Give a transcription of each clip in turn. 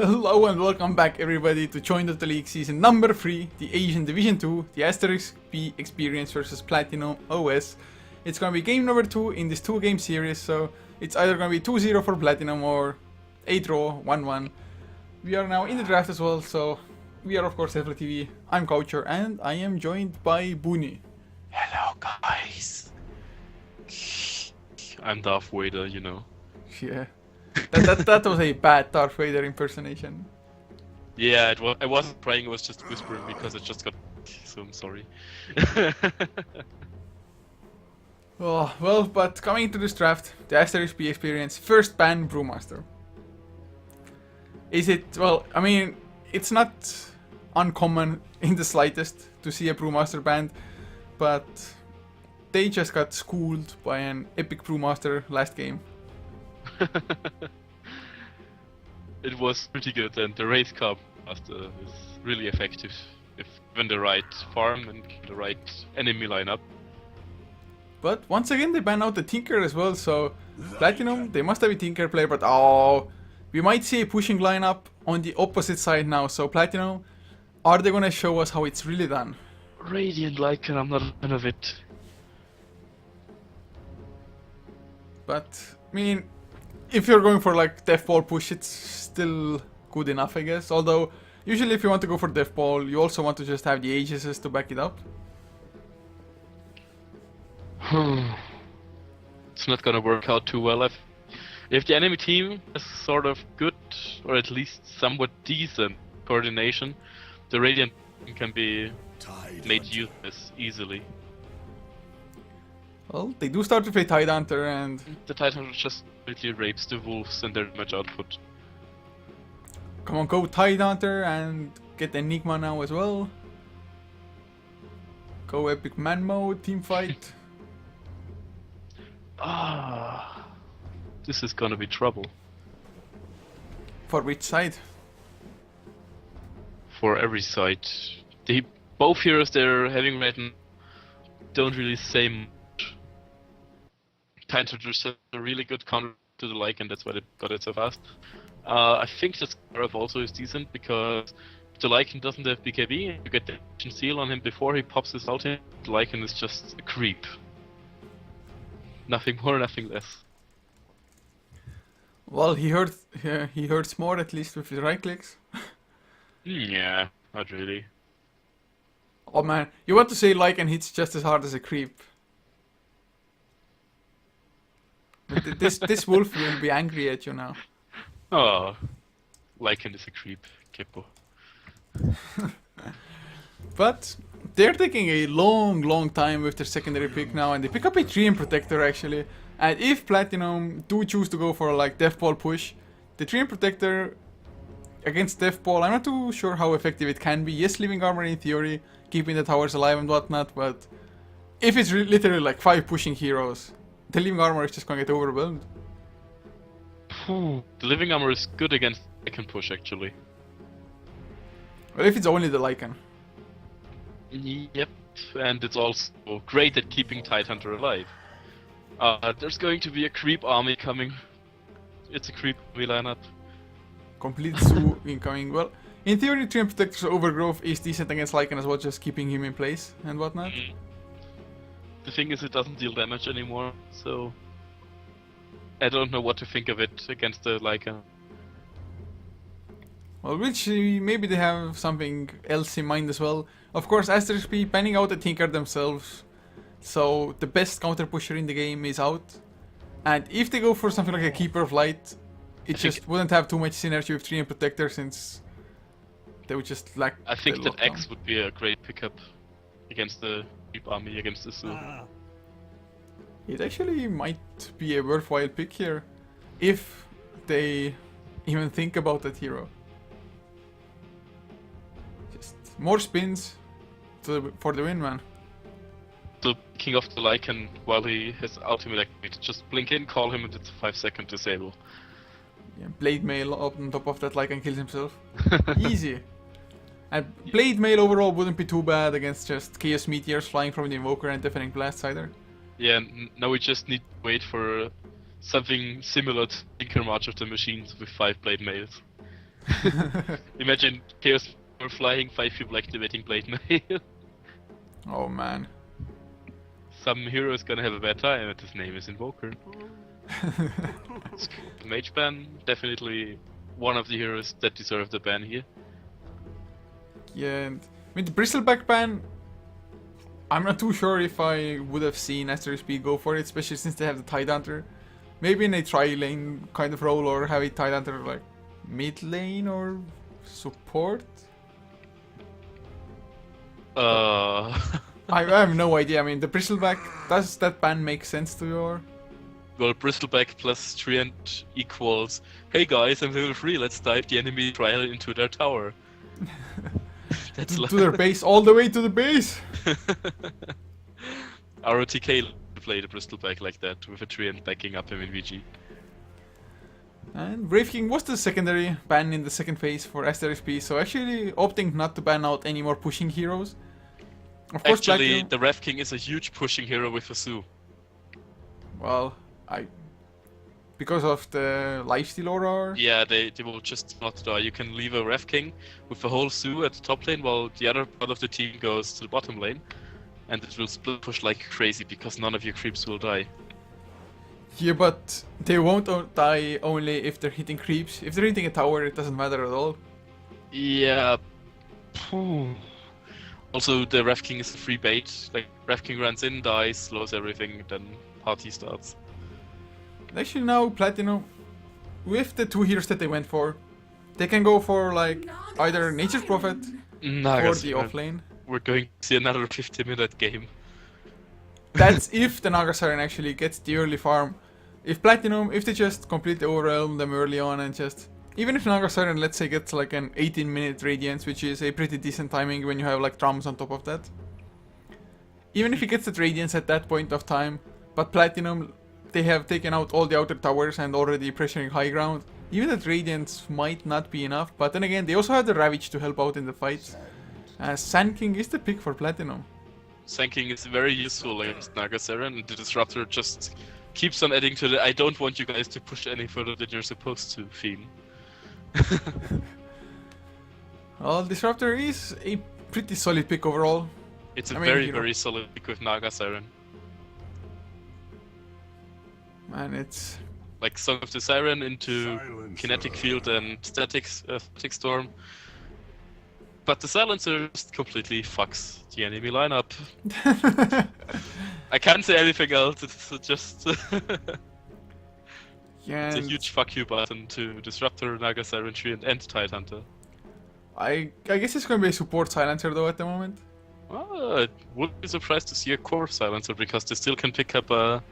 Hello and welcome back everybody to Join Dota League season number 3, the Asian Division 2, the AsteriskB experience versus Platinum OS. It's gonna be game number 2 in this 2-game series, so it's either gonna be 2-0 for Platinum or a draw, 1-1. We are now in the draft as well, so we are of course HeflaTV. I'm Coucher and I am joined by Booney. Hello guys. I'm Darth Vader, you know. Yeah. That was a bad Darth Vader impersonation. Yeah, it was. I wasn't crying. I was just whispering because it just got. So I'm sorry. Oh, well, but coming into this draft, the AsteriskB experience, first ban Brewmaster. Is it, well, I mean, it's not uncommon in the slightest to see a Brewmaster banned, but they just got schooled by an epic Brewmaster last game. It was pretty good, and the race car master is really effective if given the right farm and the right enemy lineup. But once again, they ban out the Tinker as well, so Platinum, they must have a Tinker player, but oh, we might see a pushing lineup on the opposite side now. So Platinum, are they gonna show us how it's really done? Radiant Lycan, I'm not a fan of it. But I mean, if you're going for like death ball push, it's still good enough, I guess. Although usually if you want to go for death ball, you also want to just have the Aegises to back it up. It's not gonna work out too well. If the enemy team has sort of good, or at least somewhat decent coordination, the Radiant can be made useless easily. Well, they do start to play Tidehunter, and the Tidehunter just completely rapes the wolves and their damage output. Come on, go Tidehunter and get Enigma now as well. Go epic man mode, team fight. This is gonna be trouble. For which side? For every side. Both heroes they're having right now don't really say much. Tidehunter just has a really good counter to the Lycan, that's why they got it so fast. I think that Scarab also is decent because if the Lycan doesn't have BKB and you get the action seal on him before he pops his ulti, the Lycan is just a creep. Nothing more, nothing less. Well, he hurts more at least with his right clicks. Yeah, not really. Oh man, you want to say Lycan hits just as hard as a creep. But this wolf will be angry at you now. Oh, Lycan is a creep, Kippo. But they're taking a long time with their secondary pick now, and they pick up a Treant Protector actually. And if Platinum do choose to go for like Death Ball push, the Treant Protector against Death Ball, I'm not too sure how effective it can be. Yes, Living Armor in theory, keeping the towers alive and whatnot, but if it's literally like 5 pushing heroes, the Living Armor is just gonna get overwhelmed. The Living Armor is good against Lycan push actually. Well, if it's only the Lycan. Yep, and it's also great at keeping Tidehunter alive. There's going to be a creep army coming. It's a creep army lineup. Complete Zoo incoming. Well, in theory, Treant Protector's Overgrowth is decent against Lycan as well, just keeping him in place and whatnot. The thing is, it doesn't deal damage anymore, so I don't know what to think of it against the Lycan. Well, which maybe they have something else in mind as well. Of course, AsteriskB banning out the Tinker themselves, so the best counter pusher in the game is out. And if they go for something like a Keeper of Light, it just wouldn't have too much synergy with Treant Protector since they would just lack. I think that X would be a great pickup against the creep army, against the Zoo. It actually might be a worthwhile pick here, if they even think about that hero. Just more spins for the win, man. So picking off the Lycan while he has ultimate activated, just blink in, call him, and it's a 5-second disable. Yeah, Blade Mail up on top of that Lycan kills himself. Easy. And Blade Mail overall wouldn't be too bad against just Chaos Meteors flying from the Invoker and Deafening Blasts either. Yeah, now we just need to wait for something similar to Tinker March of the Machines with 5 Blade Mails. Imagine Chaos flying 5 people activating Blade Mail. Oh man. Some hero is gonna have a bad time, and his name is Invoker. Mage ban, definitely one of the heroes that deserve the ban here. Yeah, and I mean the Bristleback ban, I'm not too sure if I would have seen AsteriskB go for it, especially since they have the Tidehunter. Maybe in a tri-lane kind of role, or have a Tidehunter like mid lane or support. I have no idea. I mean, the Bristleback, does that ban make sense to you? Or? Well, Bristleback plus Treant equals, hey guys, I'm level 3, let's dive the enemy trial into their tower. That's to their base, all the way to the base! ROTK played a Bristleback like that, with a Treant backing up him in VG. And Brave King was the secondary ban in the second phase for AsteriskB, so actually opting not to ban out any more pushing heroes. Of course, actually, the Rev King is a huge pushing hero with a Su. Well, because of the lifesteal aura? Yeah, they will just not die. You can leave a Rev King with a whole Su at the top lane while the other part of the team goes to the bottom lane. And it will split push like crazy because none of your creeps will die. Yeah, but they won't die only if they're hitting creeps. If they're hitting a tower, it doesn't matter at all. Yeah. Also, the Rev King is a free bait. Like, Rev King runs in, dies, slows everything, then party starts. Actually now, Platinum, with the two heroes that they went for, they can go for like either Nature's Prophet or the offlane. We're going to see another 50-minute game. That's if the Naga Siren actually gets the early farm. If Platinum, if they just completely overwhelm them early on and just... Even if Naga Siren, let's say, gets like an 18-minute Radiance, which is a pretty decent timing when you have like drums on top of that. Even if he gets that Radiance at that point of time, but Platinum, they have taken out all the outer towers and already pressuring high ground. Even that Radiance might not be enough, but then again, they also have the Ravage to help out in the fight. Sand King is the pick for Platinum. Sand King is very useful against Naga Siren, and the Disruptor just keeps on adding to the I don't want you guys to push any further than you're supposed to theme. Well, Disruptor is a pretty solid pick overall. It's a very solid pick with Naga Siren. Man, it's... Like Song of the Siren into Kinetic Field and Static Storm. But the Silencer just completely fucks the enemy lineup. I can't say anything else, it's just... Yeah, it's a huge fuck you button to Disruptor, Naga Siren Tree and Tidehunter. I guess it's gonna be a support Silencer though at the moment. Well, I wouldn't be surprised to see a core Silencer because they still can pick up a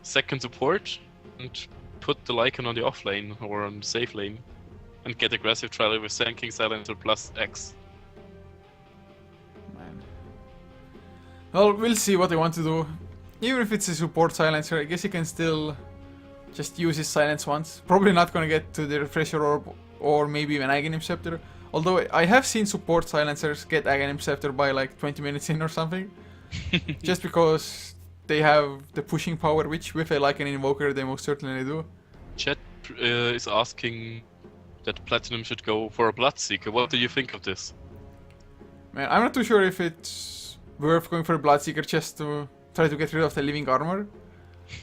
second support and put the Lycan on the off lane or on the safe lane and get aggressive trial with Sand King Silencer plus X. Man. Well, we'll see what they want to do. Even if it's a support Silencer, I guess he can still just use his silence once. Probably not gonna get to the Refresher Orb or maybe even Aghanim Scepter. Although I have seen support Silencers get Aghanim Scepter by like 20 minutes in or something. Just because they have the pushing power, which with a like an Invoker they most certainly do. Chat is asking that Platinum should go for a Bloodseeker. What do you think of this? Man, I'm not too sure if it's worth going for a Bloodseeker just to try to get rid of the living armor.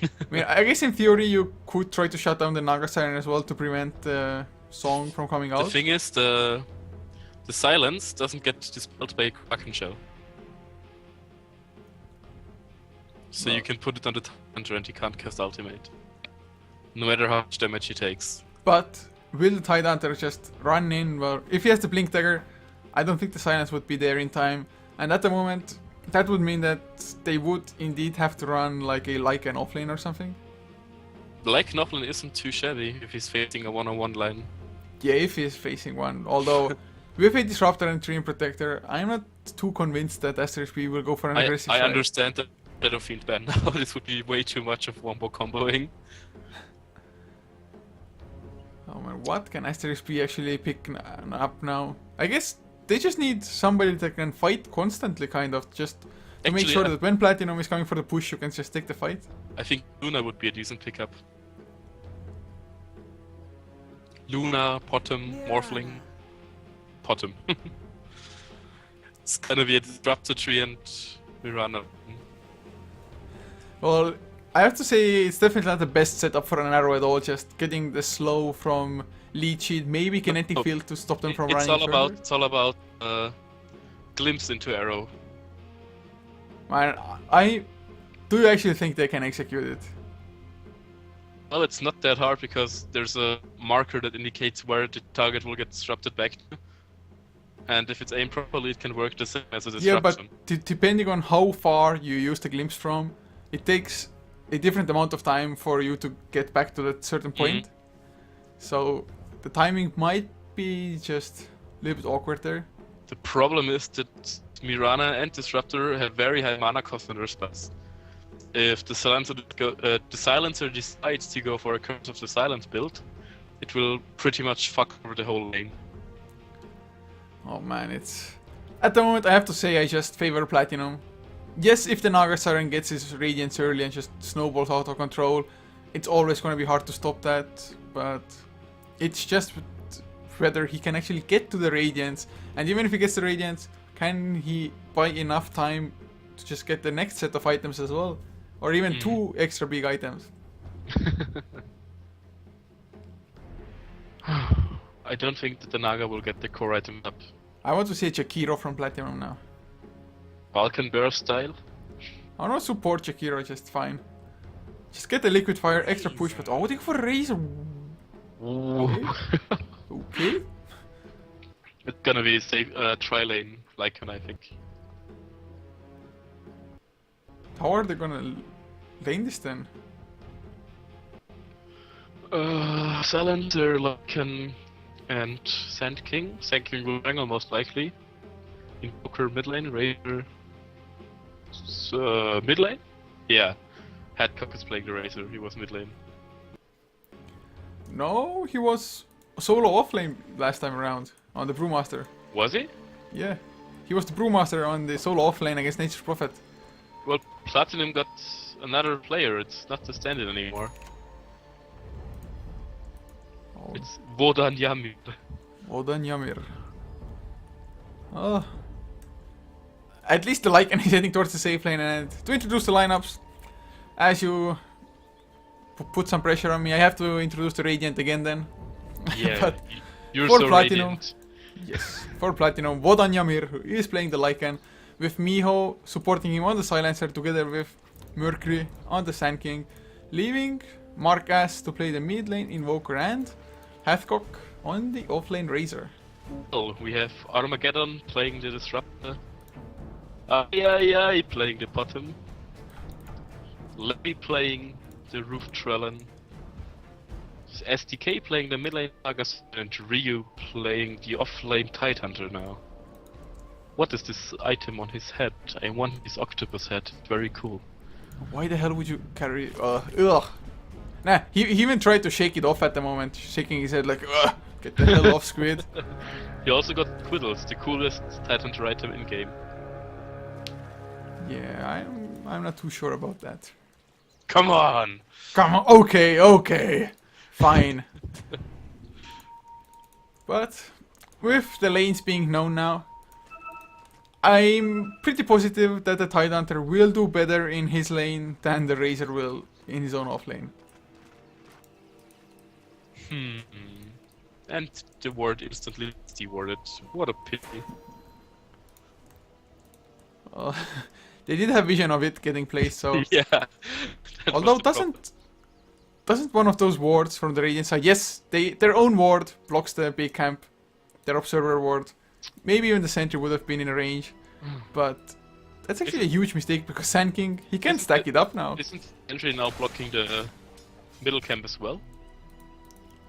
I mean, I guess in theory you could try to shut down the Naga Siren as well to prevent the song from coming out. The thing is, the silence doesn't get dispelled by Kraken Shell. So you can put it on the Hunter and he can't cast ultimate. No matter how much damage he takes. But will the Tidehunter just run in? Well, if he has the Blink Dagger, I don't think the silence would be there in time. And at the moment, that would mean that they would indeed have to run like a Lycan offlane or something. The Lycan offlane isn't too shabby if he's facing a one-on-one line. Yeah, if he's facing one. Although, with a Disruptor and Treant Protector, I'm not too convinced that AsteriskB will go for an aggressive I try. understand that Battlefield ban now. This would be way too much of wombo comboing. Oh man, what can AsteriskB actually pick up now? I guess they just need somebody that can fight constantly, kind of, just to make sure that when Platinum is coming for the push, you can just take the fight. I think Luna would be a decent pickup. Luna, Potom, Morphling, Potom. It's gonna be a Disruptor tree and Mirana. Well, I have to say it's definitely not the best setup for an arrow at all. Just getting the slow from lead sheet, maybe kinetic field to stop them from running further. It's all about glimpse into arrow. Man, I do you actually think they can execute it? Well, it's not that hard because there's a marker that indicates where the target will get disrupted back to. And if it's aimed properly, it can work the same as a disruption. Yeah, but depending on how far you use the glimpse from, it takes a different amount of time for you to get back to that certain point. So the timing might be just a little bit awkward there. The problem is that Mirana and Disruptor have very high mana cost on their spells. If the Silencer decides to go for a Curse of the Silence build, it will pretty much fuck over the whole lane. Oh man, it's... At the moment I have to say I just favor Platinum. Yes, if the Naga Siren gets his Radiance early and just snowballs out of control, it's always going to be hard to stop that, but it's just whether he can actually get to the Radiance, and even if he gets the Radiance, can he buy enough time to just get the next set of items as well? Or even 2 extra big items. I don't think that the Naga will get the core item up. I want to see a Jakiro from Platinum now. Balkan Burst style? I don't support Jakiro just fine. Just get the Liquid Fire, extra push, but oh, they go for a Razor. Okay. Okay. It's gonna be safe, tri-lane Lycan, I think. How are they gonna lane this then? Silencer, Lycan, and Sand King. Sand King will wrangle most likely. Invoker mid lane, Razor. Mid lane? Yeah. Hadcock is playing the Razor, he was mid lane. No, he was solo off lane last time around on the Brewmaster. Was he? Yeah. He was the Brewmaster on the solo off lane against Nature's Prophet. Well, Platinum got another player, it's not the stand-in anymore. Oh. It's Wodan Yamir. Wodan Yamir. Oh. At least the Lycan is heading towards the safe lane, and to introduce the lineups, as you put some pressure on me, I have to introduce the Radiant again then. Yeah, But you're for so Platinum, radiant. yes, for Platinum, Wodan Yamir, who is playing the Lycan, with Miho supporting him on the Silencer together with Mercury on the Sand King, leaving Marcas to play the mid lane Invoker and Hathcock on the offlane Razor. Well, we have Armageddon playing the Disruptor. Ai playing the bottom. Levy playing the Roof Trellin. SDK playing the mid lane Nagas, and Ryu playing the off-lane Tidehunter now. What is this item on his head? I want his octopus head. Very cool. Why the hell would you carry... ugh. Nah, he even tried to shake it off at the moment, shaking his head like, ugh, get the hell off, Squid. He also got Quiddles, the coolest Tidehunter item in game. Yeah, I'm not too sure about that. Come on! Come on, okay, fine. But with the lanes being known now, I'm pretty positive that the Tidehunter will do better in his lane than the Razor will in his own off lane. And the ward instantly dewarded. What a pity. They did have vision of it getting placed, so... Yeah. Although doesn't one of those wards from the Radiant side... Yes, their own ward blocks the big camp. Their observer ward. Maybe even the sentry would have been in a range. But that's actually a huge mistake because Sand King, he can stack it up now. Isn't sentry now blocking the middle camp as well?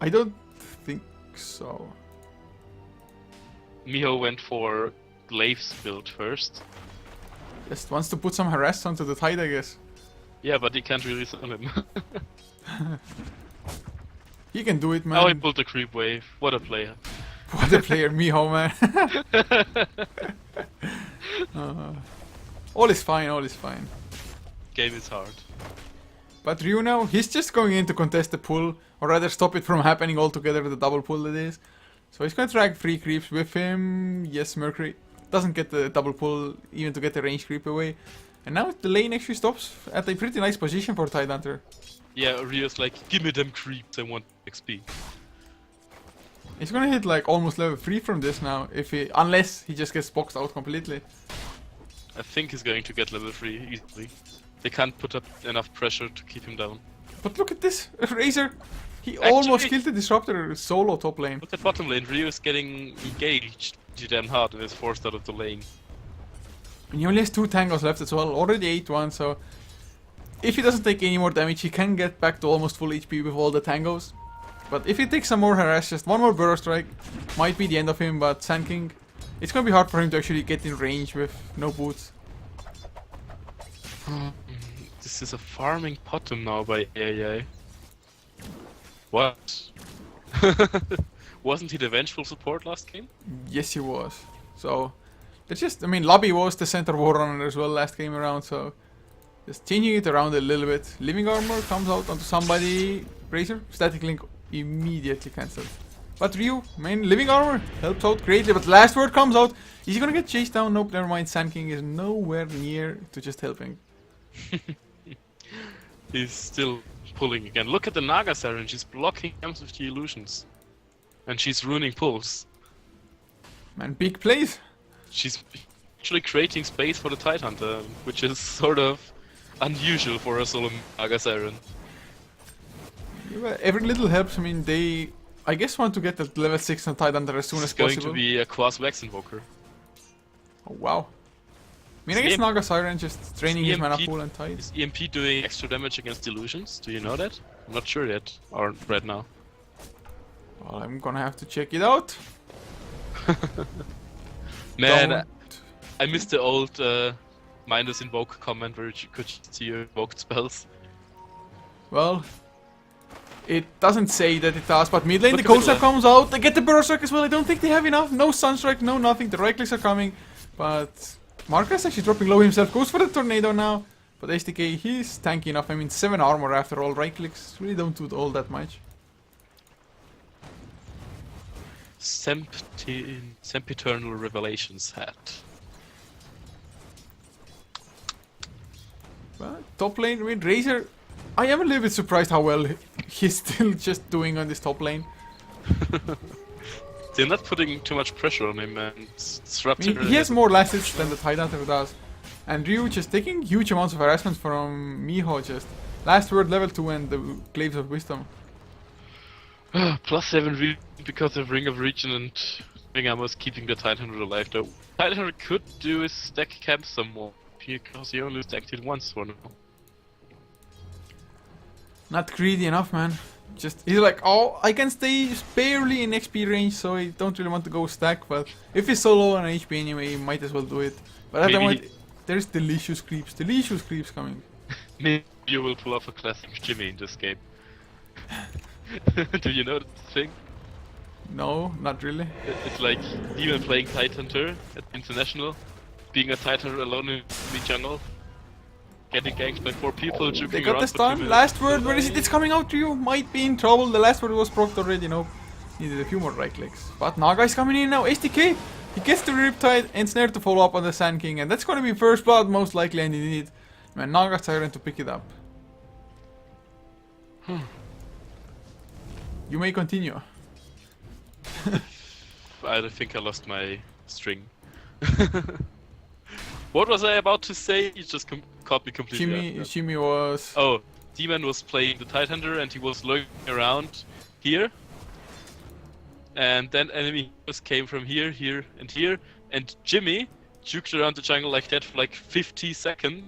I don't think so. Miho went for Glaive's build first. Just wants to put some harass onto the Tide, I guess. Yeah, but he can't really summon him. He can do it, man. Oh, he pulled the creep wave. What a player. What a player, Miho, man. All is fine, all is fine. Game is hard. But Ryu now, he's just going in to contest the pull, or rather stop it from happening altogether, the double pull that is. So he's going to drag 3 creeps with him. Yes, Mercury doesn't get the double pull, even to get the range creep away. And now the lane actually stops at a pretty nice position for Tidehunter. Yeah, Ryu's like, give me them creeps, I want XP. He's gonna hit like almost level 3 from this now, unless he just gets boxed out completely. I think he's going to get level 3 easily. They can't put up enough pressure to keep him down. But look at this, Razor! He Actually, almost killed the Disruptor solo top lane. Look at bottom lane, Ryu is getting engaged damn hard and is forced out of the lane. And he only has 2 tangos left as well, already 8-1, so... If he doesn't take any more damage, he can get back to almost full HP with all the tangos. But if he takes some more harass, just one more Burrow Strike, might be the end of him, but Sand King, it's gonna be hard for him to actually get in range with no boots. This is a farming bottom now by AI. What? Wasn't he the vengeful support last game? Yes, he was. So, it's just, I mean, Lobby was the center war runner as well last game around, so... Just changing it around a little bit. Living Armor comes out onto somebody. Razor, Static Link immediately cancelled. But Ryu, man, Living Armor helps out greatly, but last word comes out. Is he gonna get chased down? Nope, never mind. Sand King is nowhere near to just helping. He's still pulling again. Look at the Naga Siren, she's blocking him with the illusions. And she's ruining pulls. Man, big plays. She's actually creating space for the Tidehunter, which is sort of unusual for a solo Naga Siren. Yeah, well, every little helps. I mean, they, I guess, want to get that level 6 on Tidehunter as soon as possible. It's going to be a Quas Wax Invoker. Oh, wow. I mean, I guess Naga Siren just training his mana pool and Tide. Is EMP doing extra damage against illusions? Do you know that? I'm not sure yet, or right now. Well, I'm gonna have to check it out. Man, I missed the old minus invoke comment where you could see your invoked spells. Well, it doesn't say that it does, but mid lane the Cold Snap comes out, they get the Burrow Strike as well, I don't think they have enough, no Sunstrike, no nothing, the right clicks are coming, but Marcus actually dropping low himself, goes for the Tornado now, but SDK, he's tanky enough, I mean 7 armor after all, right clicks really don't do all that much. Sempiternal Revelations hat. But top lane, I mean Razor, I am a little bit surprised how well he's still just doing on this top lane. They're not putting too much pressure on him, and I mean, he has more last hits than the Tidehunter does. And Ryu just taking huge amounts of harassment from Miho just. Last word level 2 and the Glaives of Wisdom. +7 because of Ring of Region and Ring was keeping the Tidehunter alive though. Tidehunter could do is stack camp some more, because he only stacked it once for now. Not greedy enough, man. Just, he's like, oh, I can stay just barely in XP range, so I don't really want to go stack, but if he's so low on HP anyway, you might as well do it. But at the moment, there's delicious creeps coming. Maybe you will pull off a classic Jimmy in this game. Do you know this thing? No, not really. It's like Demon playing Tidehunter at International, being a Tidehunter alone in the jungle, getting ganked by 4 people, juking They got around the stun. Last word, where is it? It's coming out to you. Might be in trouble. The last word was procced already. Nope. Needed a few more right clicks. But Naga is coming in now. SDK. He gets the Riptide and Snare to follow up on the Sand King. And that's going to be first blood most likely. And he need man, Naga Siren to pick it up. You may continue. I think I lost my string. What was I about to say? You just caught me completely. Shimmy was... Oh, Demon was playing the Tidehunter and he was lurking around here. And then enemy just came from here, here, and here. And Jimmy juked around the jungle like that for like 50 seconds.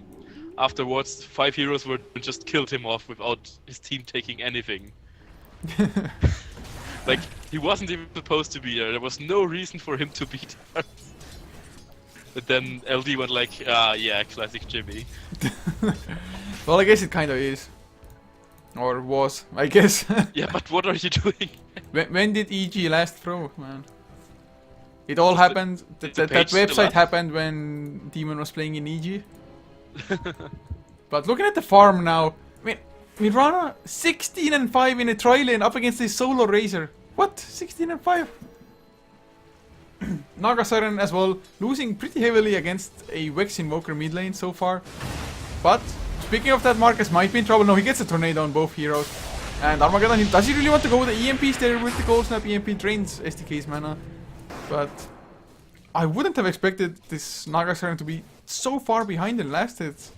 Afterwards, 5 heroes were just killed him off without his team taking anything. Like, he wasn't even supposed to be there. There was no reason for him to be there. But then LD went like, ah, yeah, classic Jimmy. Well, I guess it kind of is. Or was, I guess. Yeah, but what are you doing? When did EG last throw, man? It all happened, that website happened when Demon was playing in EG. But looking at the farm now, I mean, Mirana 16 and 5 in a tri lane up against a solo Razor. What? 16 and 5? Naga Siren as well, losing pretty heavily against a Vex Invoker mid lane so far. But speaking of that, Marcus might be in trouble. No, he gets a tornado on both heroes. And Armageddon, does he really want to go with the EMPs there with the Cold Snap? EMP drains STK's mana. But I wouldn't have expected this Naga Siren to be so far behind in last hits.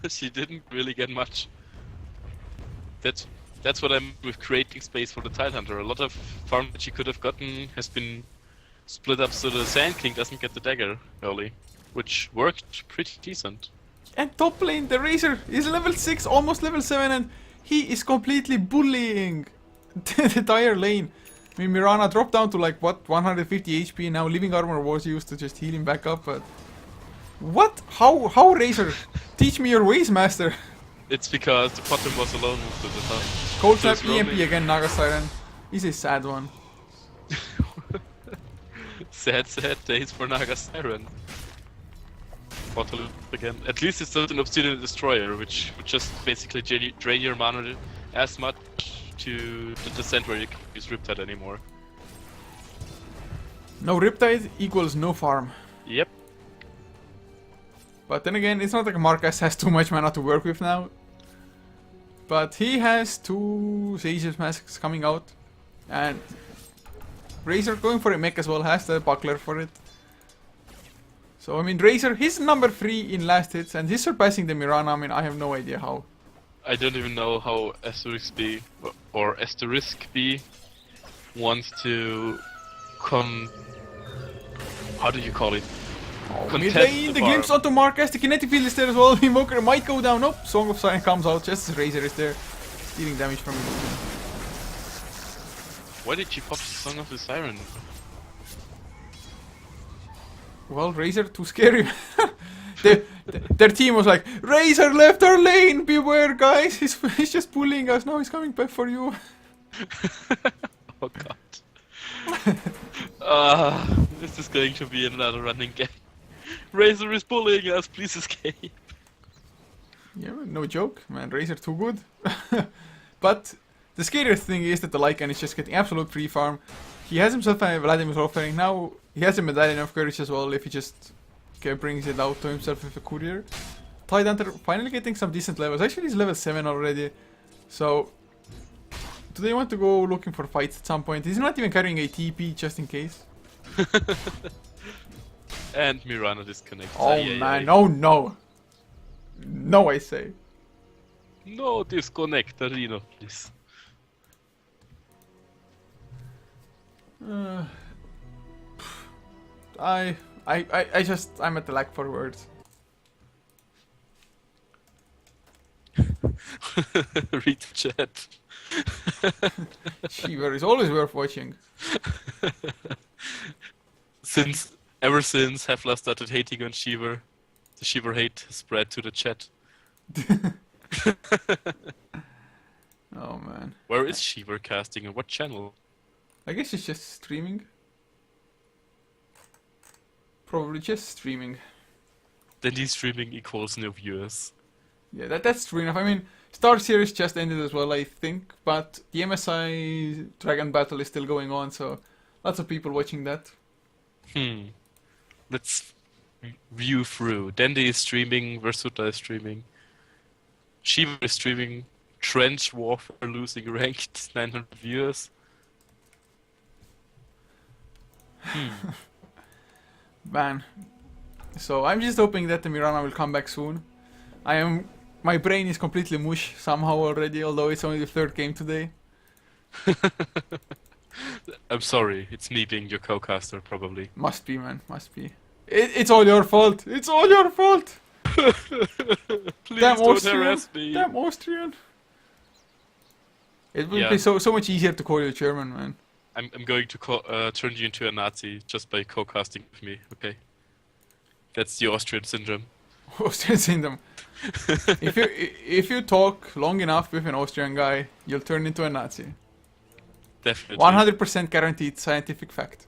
She didn't really get much. That's what I'm with creating space for the Tidehunter. A lot of farm that she could have gotten has been split up so the Sand King doesn't get the dagger early, which worked pretty decent. And top lane, the Razor is level 6, almost level 7, and he is completely bullying the entire lane. I mean, Mirana dropped down to like, what, 150 HP, now Living Armor was used to just heal him back up, but... What? How Razor? Teach me your ways, master. It's because the bottom was alone most of the time. Cold Snap EMP again, Naga Siren. He's a sad one. Sad days for Naga Siren. Bottle again. At least it's not an Obsidian Destroyer, which would just basically drain your mana as much to the descent where you can't use Riptide anymore. No Riptide equals no farm. Yep. But then again, it's not like Marcus has too much mana to work with now. But he has 2 Sage's Masks coming out. And Razor going for a mech as well, has the buckler for it. So I mean, Razor, he's number 3 in last hits and he's surpassing the Mirana. I mean, I have no idea how. I don't even know how AsteriskB or AsteriskB wants to how do you call it? Mid lane, the glimpse onto Marcus, the kinetic field is there as well, Invoker might go down, nope, Song of Siren comes out just as Razor is there, stealing damage from Invoker. Why did she pop the Song of the Siren? Well, Razor, too scary. Their team was like, Razor left our lane, beware guys, he's just bullying us, now he's coming back for you. Oh god. This is going to be another running game. Razor is bullying us, please escape. Yeah, no joke, man, Razor too good. But the scariest thing is that the Lycan is just getting absolute free farm. He has himself a Vladimir's offering, now he has a Medallion of Courage as well if he just brings it out to himself with a courier. Tidehunter finally getting some decent levels, actually he's level 7 already. So, do they want to go looking for fights at some point? He's not even carrying a TP just in case. And Mirana disconnected. Oh man, oh no. No, I say. No, disconnect the Reno, please. I'm at the lack for words. Read the chat. Shiver is always worth watching. Ever since Hefla started hating on Shiver, the Shiver hate has spread to the chat. Oh man. Where is Shiver casting and what channel? I guess it's just streaming. Probably just streaming. Then the streaming equals no viewers. Yeah, that's true enough. I mean, Star Series just ended as well, I think, but the MSI Dragon Battle is still going on, so lots of people watching that. Let's view through. Dandy is streaming, Versuta is streaming. Shiva is streaming, Trench Warfare losing ranked 900 viewers. Man. So I'm just hoping that the Mirana will come back soon. My brain is completely mush somehow already, although it's only the 3rd game today. I'm sorry, it's me being your co-caster, probably. Must be, man, must be. It's all your fault! It's all your fault! Please Damn don't Austrian! harass me. Damn Austrian! It would be so much easier to call you German, man. I'm going to turn you into a Nazi just by co-casting with me, okay? That's the Austrian syndrome. Austrian syndrome. If you talk long enough with an Austrian guy, you'll turn into a Nazi. Definitely. 100% guaranteed scientific fact.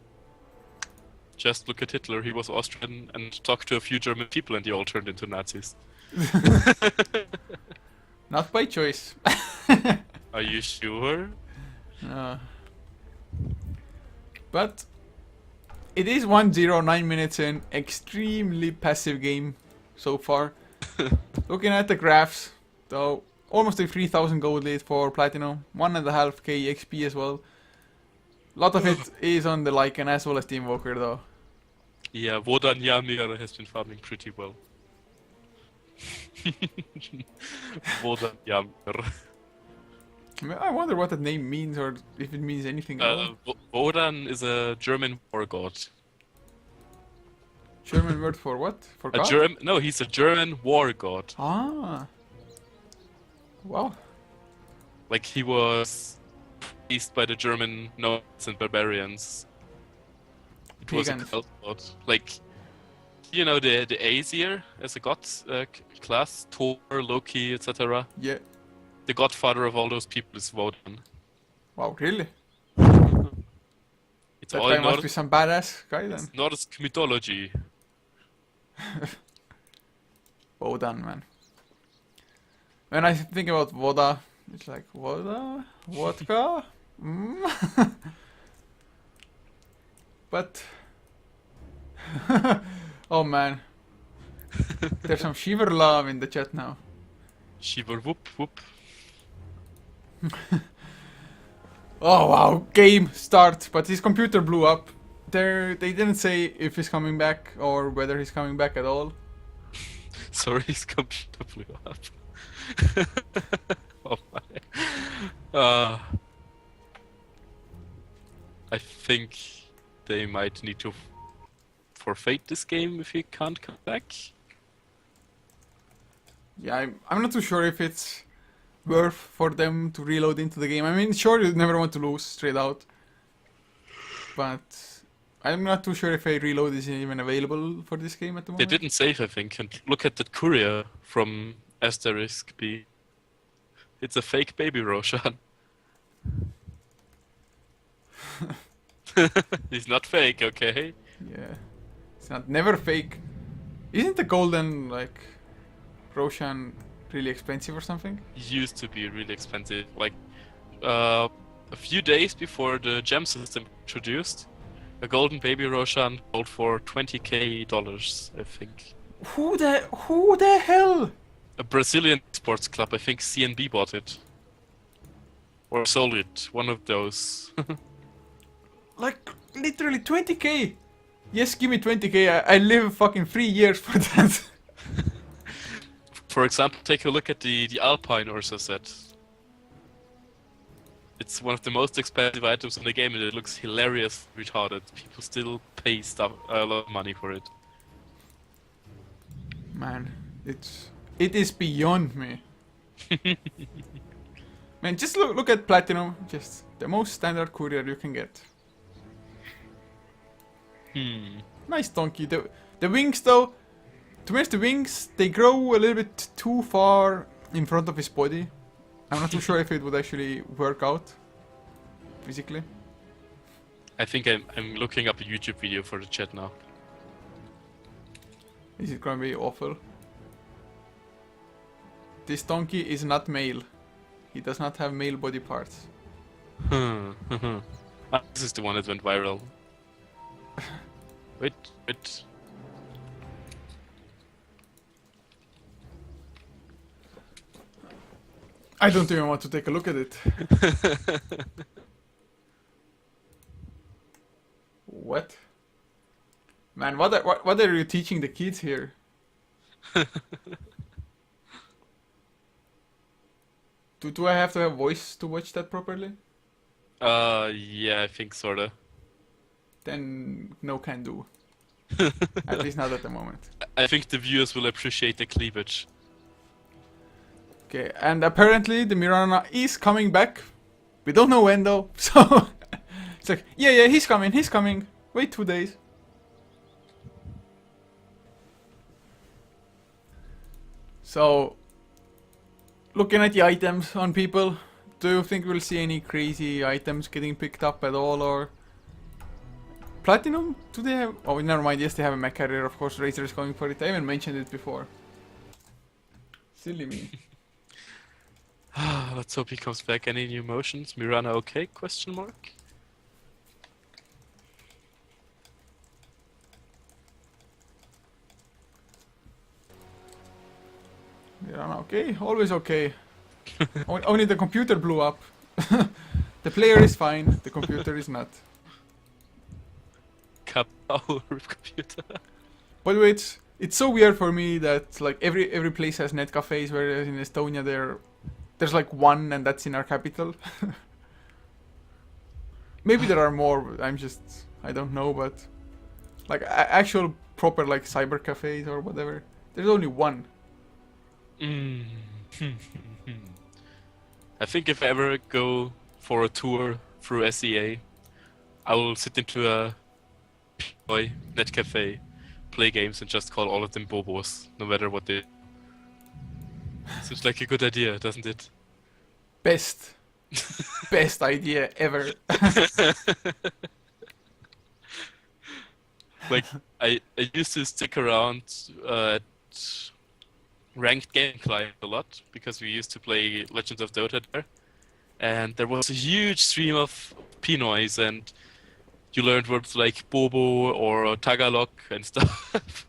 Just look at Hitler, he was Austrian and talked to a few German people and they all turned into Nazis. Not by choice. Are you sure? But it is 1-0, 9 minutes in. Extremely passive game so far. Looking at the graphs, though, almost a 3000 gold lead for Platinum. 1.5k XP as well. A lot of it is on the Lycan as well as the Invoker though. Yeah, Wodan Yamir has been farming pretty well. Wodan Yamir. I wonder what that name means or if it means anything at all. Wodan is a German war god. German word for what? For God? No, he's a German war god. Ah. Wow. Like he was praised by the German nobles and barbarians. It was a Pagans. cult god. Like, you know, the Aesir as a god class, Thor, Loki, etc. Yeah. The godfather of all those people is Wodan. Wow, really? It's That all guy must be some badass guy then. It's Nordic mythology. Wodan, man. When I think about Voda, it's like, Voda? Vodka? Mm? But... oh man. There's some Shiver love in the chat now. Shiver whoop whoop. Oh wow, game start, but his computer blew up. They didn't say if he's coming back or whether he's coming back at all. Sorry, his computer blew up. Oh my. I think they might need to forfeit this game if he can't come back. Yeah, I'm not too sure if it's worth for them to reload into the game. I mean, sure, you never want to lose straight out. But I'm not too sure if a reload is even available for this game at the They moment. didn't save, I think, and look at that courier from AsteriskB. It's a fake baby Roshan. He's not fake, okay? Yeah. It's not never fake. Isn't the golden, like, Roshan really expensive or something? He used to be really expensive. Like, a few days before the gem system introduced, a golden baby Roshan sold for $20k, I think. Who the hell? A Brazilian sports club, I think CNB bought it. Or sold it, one of those. Like, literally 20k. Yes, give me 20k. I live fucking 3 years for that. For example, take a look at the Alpine Ursa set. It's one of the most expensive items in the game and it looks hilarious retarded. People still pay a lot of money for it. Man, it is beyond me. Man, just look at Platinum. Just the most standard courier you can get. Nice donkey. The wings though, to be honest, the wings, they grow a little bit too far in front of his body. I'm not too sure if it would actually work out physically. I think I'm looking up a YouTube video for the chat now. Is it gonna be awful? This donkey is not male. He does not have male body parts. This is the one that went viral. Wait. I don't even want to take a look at it. What? Man, what are you teaching the kids here? Do I have to have voice to watch that properly? Yeah, I think sorta. Then no can do. At least not at the moment. I think the viewers will appreciate the cleavage. Okay, and apparently the Mirana is coming back. We don't know when though, so it's like, yeah, he's coming. Wait 2 days. So, looking at the items on people, do you think we'll see any crazy items getting picked up at all, or Platinum? Do they have? Oh, never mind. Yes, they have a mech carrier. Of course, Razer is going for it. I even mentioned it before. Silly me. Let's hope he comes back. Any new motions? Mirana okay? Question mark. Yeah, okay, always okay. Only the computer blew up. The player is fine, the computer is not. Power computer. By the way, it's so weird for me that like every place has net cafes, whereas in Estonia there's like one and that's in our capital. Maybe there are more. I don't know, but like actual proper like cyber cafes or whatever. There's only one. Mm. I think if I ever go for a tour through SEA, I will sit into a Pinoy net cafe, play games, and just call all of them Bobos, no matter what they. Seems like a good idea, doesn't it? Best idea ever. Like I used to stick around at ranked game client a lot because we used to play Legends of Dota there, and there was a huge stream of Pinoys, and you learned words like Bobo or Tagalog and stuff.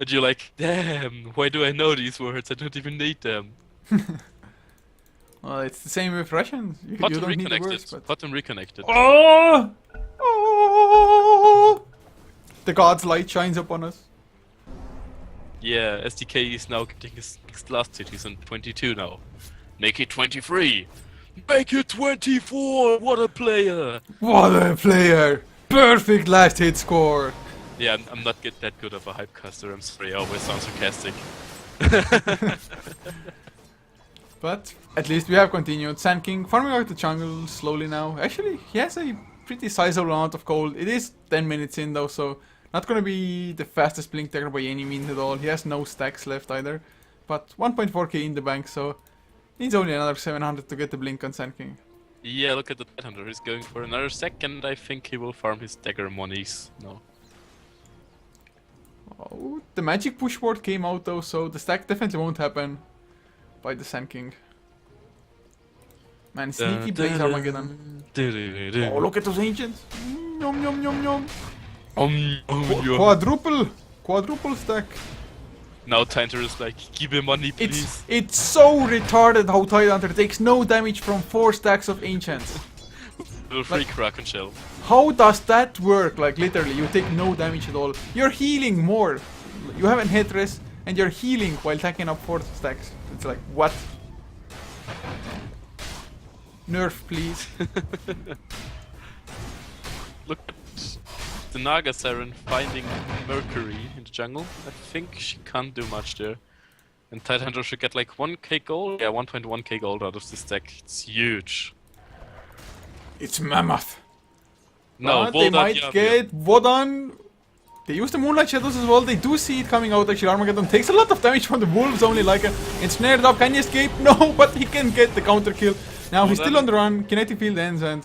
And you're like, damn, why do I know these words? I don't even need them. Well, it's the same with Russians. You Bottom don't need the reconnected. words, but... Bottom reconnected. Oh! Oh! The God's light shines upon us. Yeah, SDK is now getting his next last hit. He's on 22 now. Make it 23! Make it 24! What a player! What a player! Perfect last hit score! Yeah, I'm not that good of a hypecaster, I'm sorry, I always sound sarcastic. But at least we have continued. Sand King farming out the jungle slowly now. Actually, he has a pretty sizable amount of gold. It is 10 minutes in though, so not gonna be the fastest blink dagger by any means at all. He has no stacks left either. But 1.4k in the bank, so needs only another 700 to get the blink on Sand King. Yeah, look at the Tidehunter, he's going for another second. I think he will farm his dagger monies now. Oh, the magic push ward came out though, so the stack definitely won't happen by the Sand King. Man, sneaky Blaze Armageddon. Oh, look at those ancients. Yum yum yum yum. Quadruple stack. Now Tidehunter is like, give me money please. It's so retarded how Tidehunter takes no damage from 4 stacks of ancients. Little free Kraken Shell. How does that work? Like literally, you take no damage at all. You're healing more. You haven't hit res and you're healing while taking up 4 stacks. It's like, what? Nerf, please. Look at the Naga Siren finding Mercury in the jungle. I think she can't do much there. And Tidehunter should get like 1k gold? Yeah, 1.1k gold out of this deck. It's huge. It's mammoth. No, they might get Wodan. They use the Moonlight Shadows as well. They do see it coming out. Actually, Armageddon takes a lot of damage from the wolves only, like ensnared up. Can he escape? No, but he can get the counter kill. Now he's still on the run. Kinetic field ends and...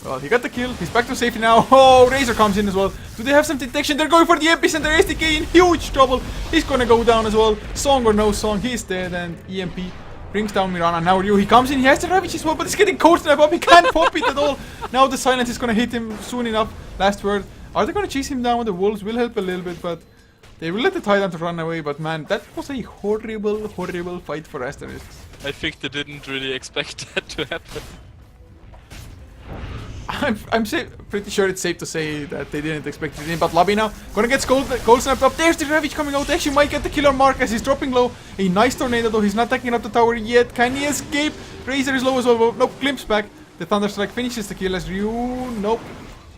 Well, he got the kill. He's back to safety now. Oh, Razor comes in as well. Do they have some detection? They're going for the epicenter. SDK in huge trouble. He's gonna go down as well. Song or no song, he's dead. And EMP brings down Mirana. Now Ryu, he comes in. He has the Ravage as well, but he's getting cold snap up. He can't pop it at all. Now the silence is gonna hit him soon enough. Last word. Are they gonna chase him down? The wolves will help a little bit, but they will let the Tidehunter run away. But man, that was a horrible, horrible fight for Asterisk. I think they didn't really expect that to happen. I'm pretty sure it's safe to say that they didn't expect it in, but Lobby now gonna get cold snapped up. There's the Ravage coming out. They actually might get the kill on Mark as he's dropping low. A nice tornado though. He's not taking up the tower yet. Can he escape? Razor is low as well. Nope, glimpse back. The Thunderstrike finishes the kill as Ryu. Nope.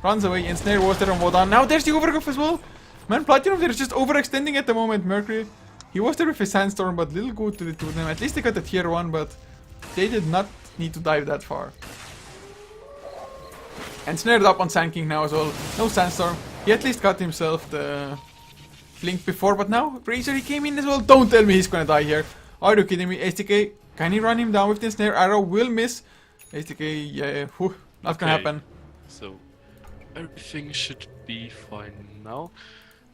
Runs away. Ensnare was there on Wodan. Now there's the Overgrowth as well. Man, Platinum, they're just overextending at the moment. Mercury, he was there with his Sandstorm, but little good to the two of them. At least they got the tier 1, but they did not need to dive that far. And snared up on Sand King now as well. No Sandstorm. He at least got himself the blink before, but now Razor, he came in as well. Don't tell me he's gonna die here. Are you kidding me? SDK, can he run him down with the snare? Arrow will miss. SDK, yeah, whew, not gonna happen. So, everything should be fine now.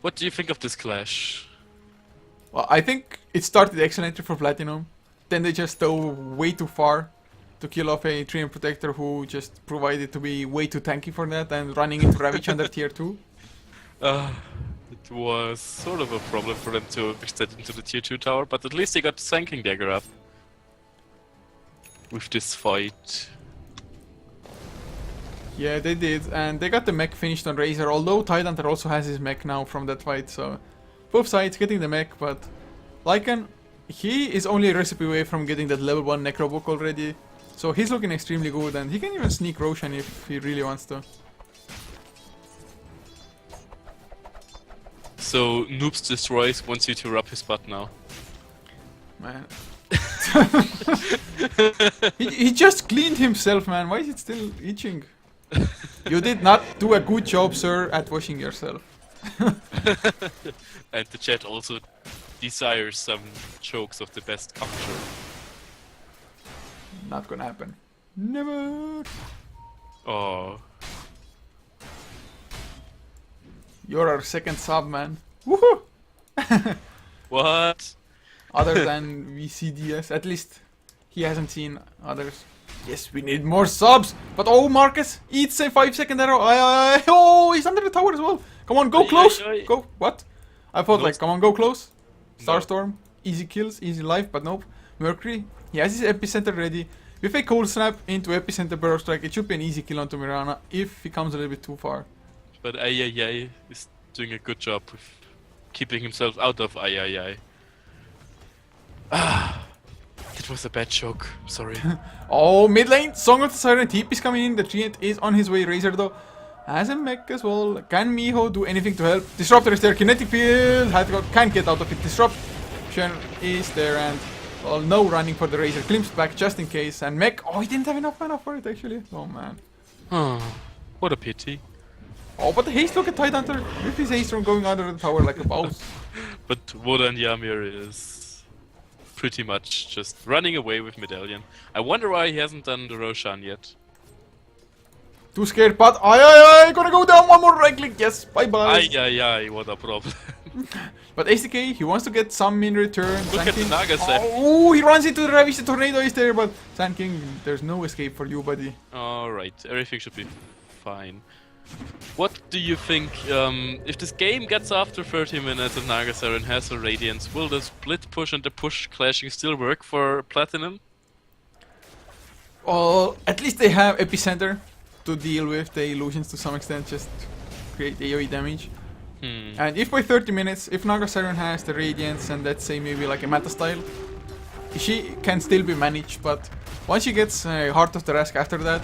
What do you think of this clash? Well, I think it started excellently for Platinum. then they just dove way too far to kill off a Treant Protector who just provided to be way too tanky for that and running into Ravage under tier 2. It was sort of a problem for them to extend into the tier 2 tower, but at least they got the Sanking Dagger up with this fight. Yeah, they did, and they got the mech finished on Razor, although Tidehunter also has his mech now from that fight, so both sides getting the mech, but Lycan, he is only a recipe away from getting that level 1 Necrobook already, so he's looking extremely good, and he can even sneak Roshan if he really wants to. So, Noobs Destroys wants you to rub his butt now. Man. he just cleaned himself, man. Why is it still itching? You did not do a good job, sir, at washing yourself. And the chat also desires some jokes of the best culture. Not gonna happen. Never. Oh. You're our second sub, man. Woohoo! What? Other than VCDS, at least he hasn't seen others. Yes, we need more subs. But oh, Marcus eats a 5-second arrow. Oh, he's under the tower as well. Come on, go close. Go. What? I thought like, come on, go close. Starstorm, easy kills, easy life, but nope. Mercury, he has his epicenter ready. With a cold snap into epicenter burrow strike, it should be an easy kill onto Mirana if he comes a little bit too far. But Ayayay is doing a good job with keeping himself out of Ayayay. Ah, that was a bad joke. Sorry. Oh, mid lane, Song of the Siren, TP is coming in. The Treant is on his way. Razor though has a mech as well. Can Miho do anything to help? Disruptor is there. Kinetic field. Can't get out of it. Disruption is there, and well, no running for the Razor. Glimpse back just in case. And mech. Oh, he didn't have enough mana for it actually. Oh man. Oh, what a pity. Oh, but the haste, look at Tidehunter with his haste from going under the tower like a boss. But Wodan Ymir is pretty much just running away with Medallion. I wonder why he hasn't done the Roshan yet. Too scared, but aye, gonna go down one more right click. Yes, bye bye. Ay, what a problem. But ASTK, he wants to get some in return. Look at the Nagasep. Oh, he runs into the Ravage. The tornado is there, but Sand King, there's no escape for you, buddy. Alright, everything should be fine. What do you think, if this game gets after 30 minutes and Nagasaren has a Radiance, will the split push and the push clashing still work for Platinum? Well, at least they have Epicenter to deal with the illusions to some extent, just create AoE damage. And if by 30 minutes, if Nagasaren has the Radiance and let's say maybe like a meta style, she can still be managed, but once she gets Heart of the Rask after that,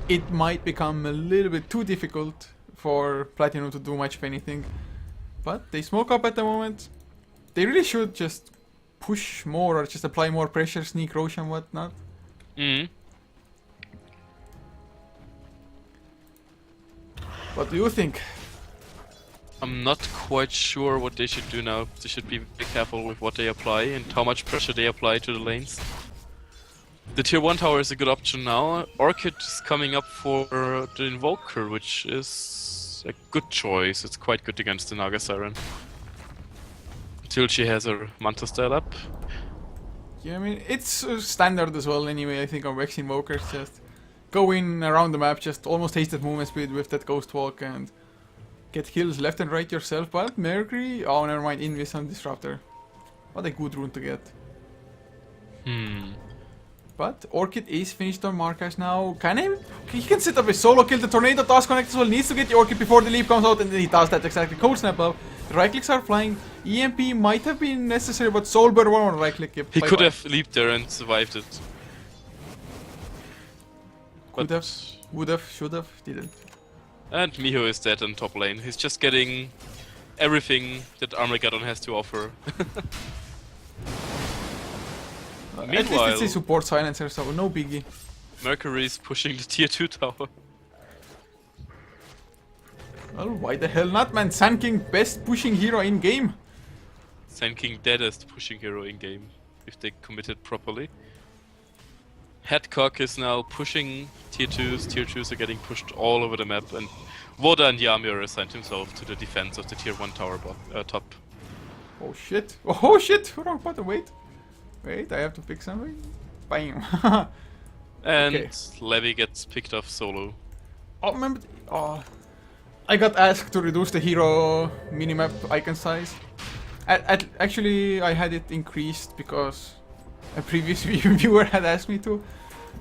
it might become a little bit too difficult for Platinum to do much of anything. But they smoke up at the moment. They really should just push more or just apply more pressure, sneak Roshan and whatnot. What do you think? I'm not quite sure what they should do now. They should be very careful with what they apply and how much pressure they apply to the lanes. The tier 1 tower is a good option now. Orchid is coming up for the Invoker, which is a good choice. It's quite good against the Naga Siren. Until she has her Manta style up. Yeah, I mean, it's standard as well anyway, I think, on Vex Invokers. Just go in around the map, just almost hasted movement speed with that Ghost Walk and get kills left and right yourself. But Mercury, oh never mind, Invis and Disruptor. What a good rune to get. But Orchid is finished on Marcus now. He can set up a solo kill. The Tornado does connect as well. Needs to get the Orchid before the leap comes out, and then he does that exactly. Cold Snap up. The right clicks are flying. EMP might have been necessary, but Soulburn one on right click. Yep, he could have leaped there and survived it. Could have, would have, should have, didn't. And Miho is dead on top lane. He's just getting everything that Armageddon has to offer. Meanwhile, at least it's a support silencer, so no biggie. Mercury's pushing the tier 2 tower. Well, why the hell not, man? Sand King, best pushing hero in game. Sand King deadest pushing hero in game, if they committed properly. Headcock is now pushing tier 2s. Tier 2s are getting pushed all over the map, and Voda and Ymir assigned himself to the defense of the tier 1 tower top. Oh shit! Oh shit! Wrong button, wait. Wait, I have to pick something. Bam. And Okay. Levi gets picked off solo. Oh, remember? Oh, I got asked to reduce the hero minimap icon size. Actually, I had it increased because a previous viewer had asked me to,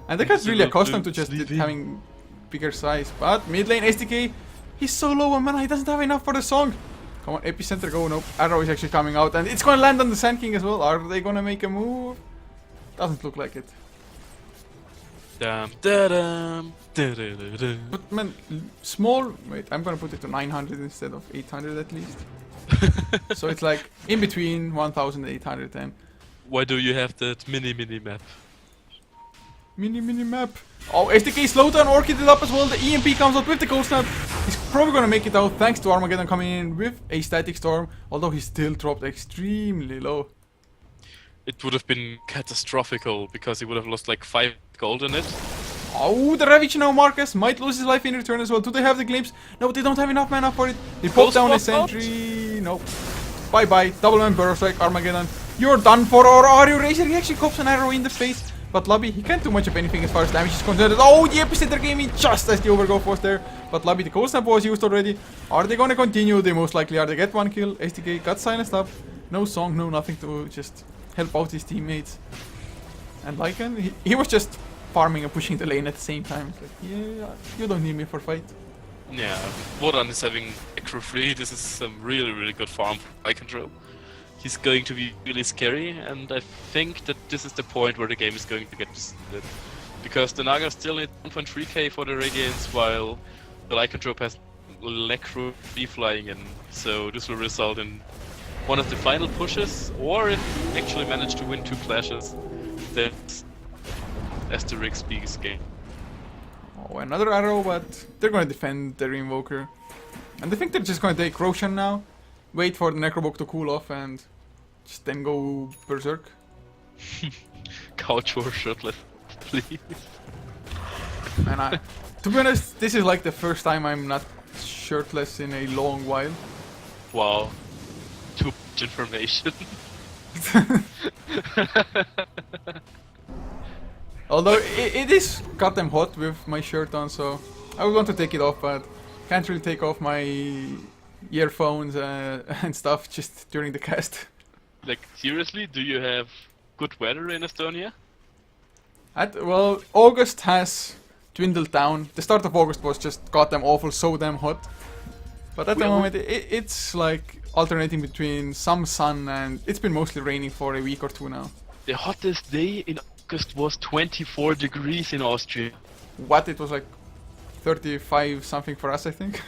and I got really accustomed to just it having bigger size. But mid lane SDK, he's so low on mana, he doesn't have enough for the song. Come on, epicenter go. Nope, arrow is actually coming out, and it's gonna land on the Sand King as well. Are they gonna make a move? Doesn't look like it. Dum, da-dum, da-da-da-da. But man, small. Wait, I'm gonna put it to 900 instead of 800 at least. So it's like in between 1800 and Why do you have that mini map? mini map. Oh, SDK slowed down, orchid it up as well. The EMP comes out with the Cold Snap. He's probably gonna make it out thanks to Armageddon coming in with a Static Storm, although he still dropped extremely low. It would have been catastrophical because he would have lost like 5 gold in it. Oh, the Ravage now, Marcus might lose his life in return as well. Do they have the glimpse? No, they don't have enough mana for it. They pop down a sentry. Nope. Bye bye. Double man burrow strike, Armageddon. You're done for, or are you, Razor? He actually cops an arrow in the face. But Lobby, he can't do much of anything as far as damage is concerned. Oh, the epicenter came in just as the overgrowth was there. But Lobby, the Cold Snap was used already. Are they gonna continue? They most likely are. They get one kill. SDK got silenced up. No song, no nothing to just help out his teammates. And Lycan, he was just farming and pushing the lane at the same time. It's like, yeah, you don't need me for fight. Yeah, Wodan is having Acro free. This is some really good farm for eye control. He's going to be really scary, and I think that this is the point where the game is going to get decided. Because the Naga still need 1.3k for the Radiance, while the Lycanthrope has Necro flying in. So this will result in one of the final pushes, or if actually manage to win 2 clashes, that's AsteriskB's game. Oh, another arrow, but they're gonna defend their Invoker. And I think they're just gonna take Roshan now, wait for the Necrobook to cool off, and just then go Berserk. Couch or shirtless, please. And to be honest, this is like the first time I'm not shirtless in a long while. Wow. Too much information. Although it is goddamn hot with my shirt on, so I would want to take it off, but can't really take off my earphones and stuff just during the cast. Like, seriously, do you have good weather in Estonia? Well, August has dwindled down. The start of August was just goddamn awful, so damn hot. But at the moment, it's like alternating between some sun and it's been mostly raining for a week or two now. The hottest day in August was 24 degrees in Austria. What? It was like 35 something for us, I think.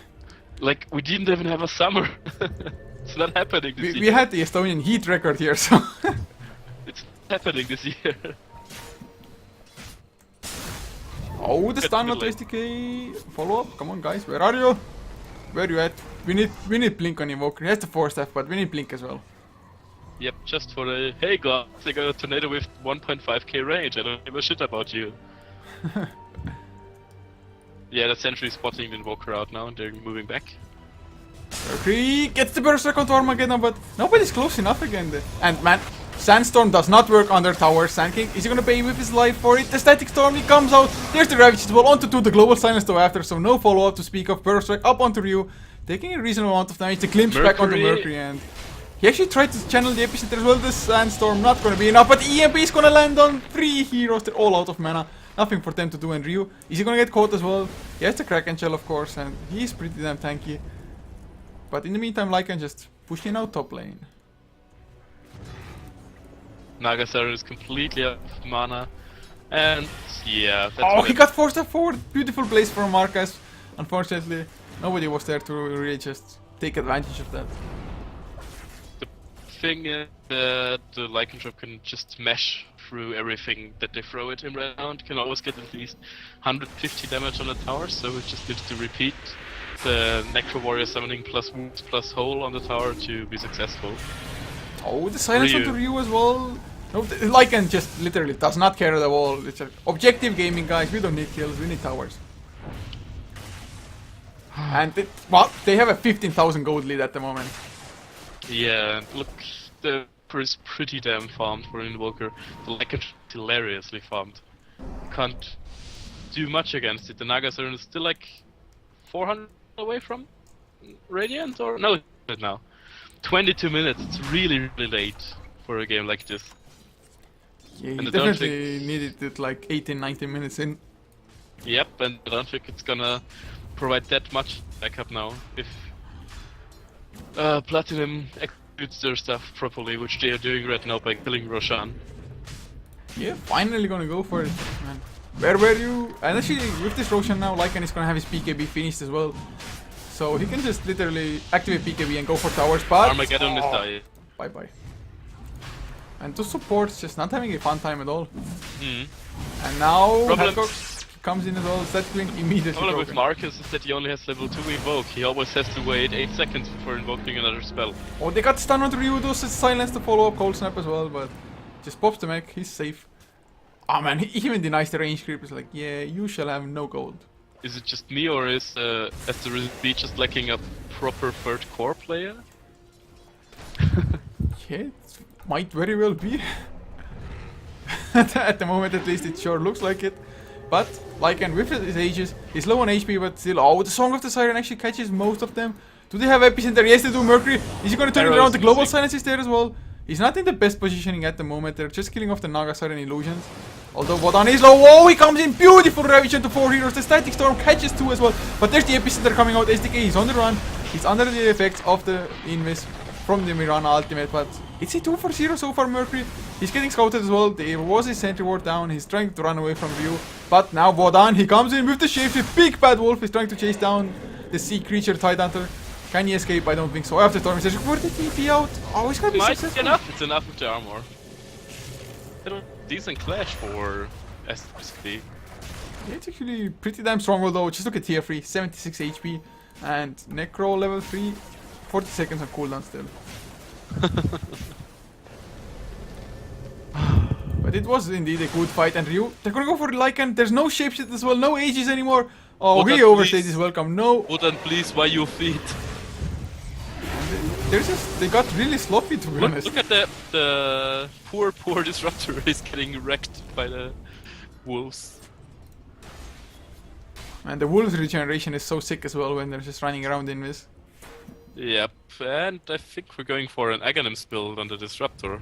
Like, we didn't even have a summer. It's not happening this year. We had the Estonian heat record here, so... It's not happening this year. Oh, the stun not SDK. Follow up. Come on, guys. Where are you? Where are you at? We need Blink on Invoker. He has the 4-staff, but we need Blink as well. Yep, just for the, hey guys, I got a tornado with 1.5k range, I don't give a shit about you. Yeah, the sentry is spotting the Invoker out now and they're moving back. He gets the Berserk onto Armageddon, but nobody's close enough again. And man, Sandstorm does not work on their tower. Sand King, is he gonna pay with his life for it? The Static Storm, he comes out. There's the Ravage as well, onto 2, the Global Silence though after, so no follow-up to speak of. Berserk up onto Ryu, taking a reasonable amount of damage. The glimpse back onto Mercury, and he actually tried to channel the epicenter as well. The Sandstorm not gonna be enough, but EMP is gonna land on 3 heroes. They're all out of mana. Nothing for them to do, and Ryu, is he gonna get caught as well? He has the Kraken Shell of course, and he's pretty damn tanky. But in the meantime, Lycan just pushing out top lane. Nagasar is completely out of mana. And yeah, that's oh, he got forced forward. Beautiful place for Marcus. Unfortunately, nobody was there to really just take advantage of that. The thing is that the Lycanthrope can just smash through everything that they throw at him around. Can always get at least 150 damage on the tower, so it just needs to repeat the Necro Warrior summoning plus wounds plus hole on the tower to be successful. Oh, the silence onto Ryu as well. No, Lycan just literally does not care at all. It's objective gaming, guys. We don't need kills, we need towers. And well, they have a 15,000 gold lead at the moment. Yeah, look, the Invoker is pretty damn farmed for an Invoker. The Lycan is hilariously farmed. You can't do much against it. The Naga Siren is still like 400 away from Radiant, or no, it's now 22 minutes. It's really late for a game like this. Yeah, you And I don't definitely needed it like 18, 19 minutes in. Yep, and I don't think it's gonna provide that much backup now if Platinum executes their stuff properly, which they are doing right now by killing Roshan. Yeah, finally gonna go for it, man. Where were you? And actually, with this Roshan now, Lycan is gonna have his BKB finished as well. So he can just literally activate BKB and go for towers, but... Armageddon is dying. Bye bye. And two supports just not having a fun time at all. And now Hancock comes in as well, set blink immediately. The problem with broken. Marcus is that he only has level 2 invoke. He always has to wait 8 seconds before invoking another spell. Oh, they got stun on Ryu, those silence to follow up Cold Snap as well, but just pops the mech, he's safe. Oh man, he even denies the range creep. It's like, yeah, you shall have no gold. Is it just me, or is AsteriskB just lacking a proper third core player? Yeah, it might very well be. At the moment at least it sure looks like it. But, Lycan with his ages, he's low on HP but still, oh, the Song of the Siren actually catches most of them. Do they have Epicenter? Yes they do, Mercury. Is he gonna turn it around? The Global Silence is there as well. He's not in the best positioning at the moment, they're just killing off the Naga Siren illusions. Although Wodan is low, oh, he comes in, beautiful Ravage into 4 heroes, the Static Storm catches 2 as well. But there's the Epicenter coming out, SDK, he's on the run. He's under the effects of the Invis from the Mirana ultimate, but it's a 2 for 0 so far, Mercury. He's getting scouted as well, there was his sentry ward down, he's trying to run away from view. But now Wodan, he comes in with the shift, the big bad wolf is trying to chase down the sea creature Tidehunter. Can he escape? I don't think so. After Storm, he says, for the TP out. Oh, he's gonna be successful. Enough. It's enough with the armor. Decent clash for AsteriskB. Yeah, it's actually pretty damn strong, although just look at tier 3, 76 HP, and Necro level 3, 40 seconds on cooldown still. But it was indeed a good fight, and Ryu, they're gonna go for Lycan. There's no shapeshift as well, no ages anymore. Oh, Wodan, he overstayed please. his welcome. No. Wodan, please, why your feet? They got really sloppy, to be honest. Look at the poor disruptor is getting wrecked by the wolves. And the wolves regeneration is so sick as well when they're just running around in this. Yep, and I think we're going for an Aghanim's build on the disruptor.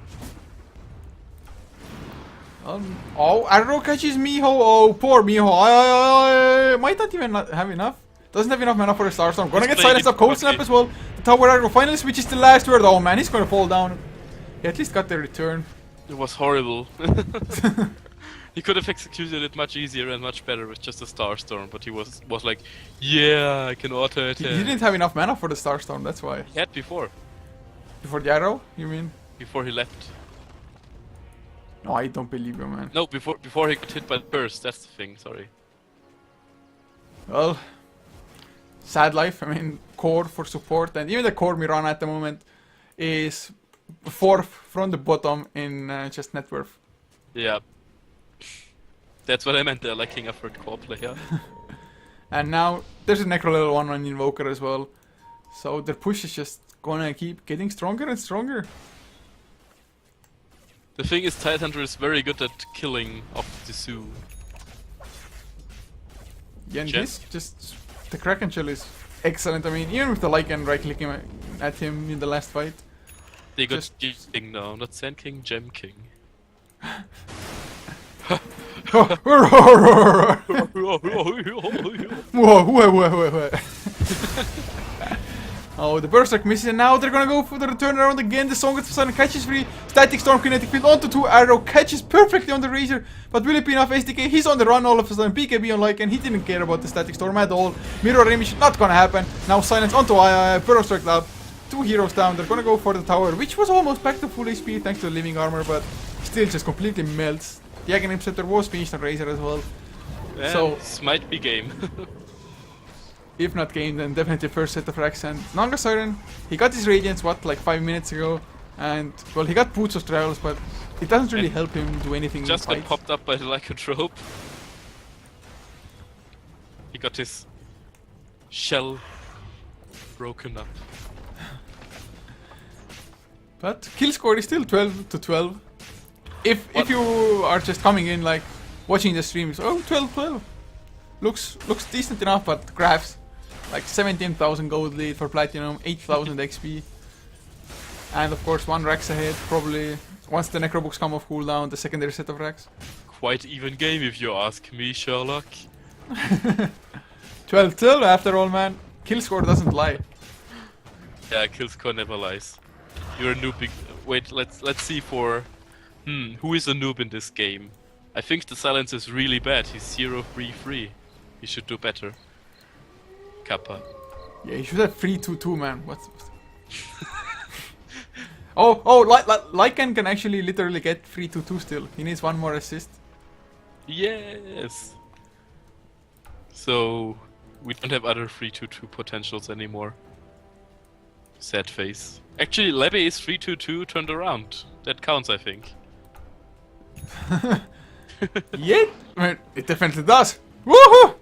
Oh, arrow catches Miho. Oh, poor Miho. I might not even have enough. Doesn't have enough mana for a Starstorm. Gonna get silenced up. Cold Snap as well. The tower arrow finally switches the last word. Oh man, he's gonna fall down. He at least got the return. It was horrible. He could have executed it much easier and much better with just a Starstorm, but he was like, yeah, I can auto attack. He didn't have enough mana for the Starstorm, that's why. He had before. Before the arrow, you mean? Before he left. No, I don't believe you, man. No, before he got hit by the burst, that's the thing, sorry. Well, sad life. I mean, core for support, and even the core Mirana at the moment is 4th from the bottom in just net worth. Yeah. That's what I meant there, lacking a third core player. And now there's a Necro level 1 on Invoker as well. So their push is just gonna keep getting stronger and stronger. The thing is, Tidehunter is very good at killing off the zoo. Yeah, and this just the Kraken Shell is excellent. I mean, even with the Lycan right clicking at him in the last fight. They got Gem King now, not Sand King, Gem King. Oh, the Berserk misses, and now they're gonna go for the return around again. The Song of the Sun catches free. Static Storm Kinetic Field onto 2 arrow, catches perfectly on the Razor. But will it be enough? SDK, he's on the run all of a sudden. BKB on Lycan, he didn't care about the Static Storm at all. Mirror Image, not gonna happen. Now Silence onto Burrow Strike Lab. 2 heroes down, they're gonna go for the tower, which was almost back to full HP thanks to the Living Armor, but still just completely melts. The Aghanim Scepter was finished on Razor as well. Yeah, so this might be game. if not game, then definitely first set of racks. And Naga Siren, he got his Radiance, what, like 5 minutes ago? And, well, he got Boots of Travels, but it doesn't really help him do anything. Just got popped up by the Lycanthrope. He got his shell broken up. But kill score is still 12 to 12. If you are just coming in like watching the streams, oh 12-12. Looks decent enough, but graphs like 17,000 gold lead for Platinum, 8,000 XP. And of course 1 Rex ahead, probably once the Necrobooks come off cooldown, the secondary set of Rex. Quite even game if you ask me, Sherlock. 12-12 after all, man. Kill score doesn't lie. Yeah, kill score never lies. You're a noob. Wait, let's see for who is a noob in this game. I think the silence is really bad. He's 0-3-3. He should do better. Kappa. Yeah, you should have 3-2-2, man. What's Lycan can actually literally get 3-2-2 still. He needs 1 more assist. Yes. So we don't have other 3-2-2 potentials anymore. Sad face. Actually, Lebe is 3-2-2 turned around. That counts, I think. Yeah, I mean, it definitely does. Woohoo!